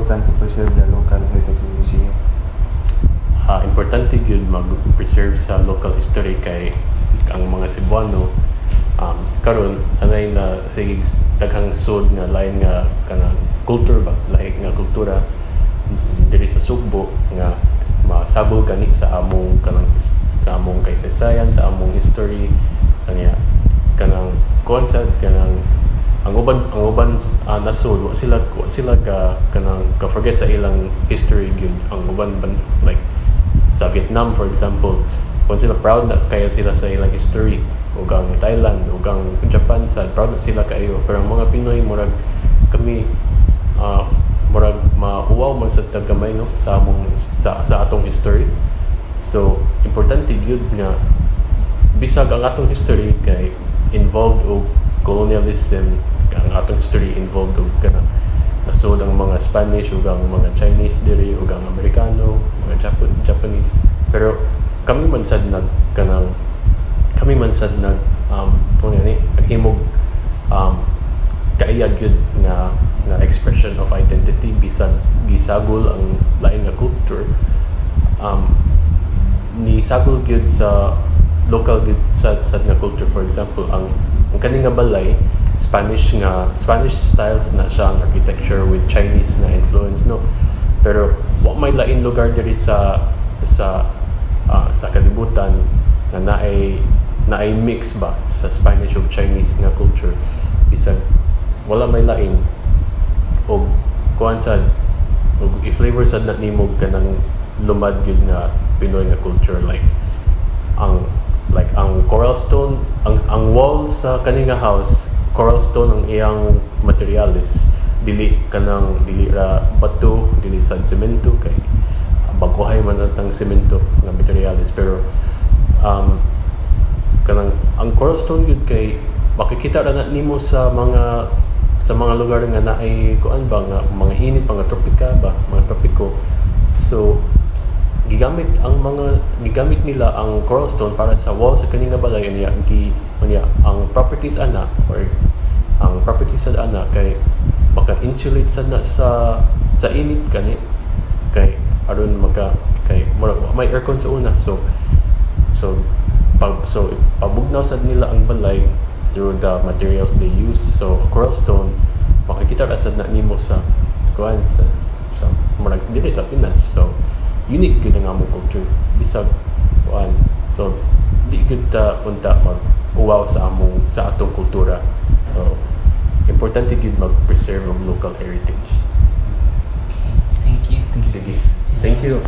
important to preserve the local heritage in museum? Importante yun mag-preserve sa local history kay ang mga Cebuano karon anay na sige daghang sud nga lain nga kanang culture ba lahi nga kultura diri sa Sugbo nga masabol gani sa among kaysaysayan sa among history kanya kanang concept kanang ang uban nasud wa sila kanang ka forget sa ilang history gyud ang uban like sa Vietnam for example kung sila proud na kaya sila sa ilang history ug ang Thailand ug ang Japan sad proud na sila kayo pero ang mga Pinoy murag kami murag mauwaw man sa tagamay no sa among sa atong history so importante gyud nga bisag ang atong history kay involved og colonialism ang atong history involved og kana nasod ang mga Spanish ug ang mga Chinese diri ug ang Amerikano mga Japanese pero kami man sad kung yani naghimog kaiyag yun nga expression of identity bisag gisagol ang lain nga culture ni sagol gyud sa local gyud sad nga culture for example ang kani nga balay Spanish styles na siya ang architecture with Chinese na influence no pero wa may lain lugar diri sa kalibutan na naay mix ba sa Spanish ug Chinese nga culture bisag wala may lain og kuan sad og i-flavor sad na nimo kanang lumad gyud nga Pinoy nga culture like ang coral stone ang wall sa kani nga house coral stone ang iyang materials dili ra bato dili sad semento kay baguhay man ang semento nga materials pero kanang ang coral stone gyud kay makikita ra na nimo sa mga lugar nga naay kuan ba nga mga init mga tropika ba mga tropiko so gigamit nila ang coral stone para sa wall sa kani nga balay niya ang properties ana or ang properties sa ana kay baka insulate sad na sa init kani kay aron kay may aircon sa una so pabugnaw sad nila ang balay through the materials they use so coral stone makikita ra sad na nimo sa kuan sa murag dili sa Pinas so unique gyud ang among culture bisag kuan so di gyud ta unta mag-uwaw sa atong kultura so importante gyud mag-preserve ang local heritage. Thank you. Sige. Thank you.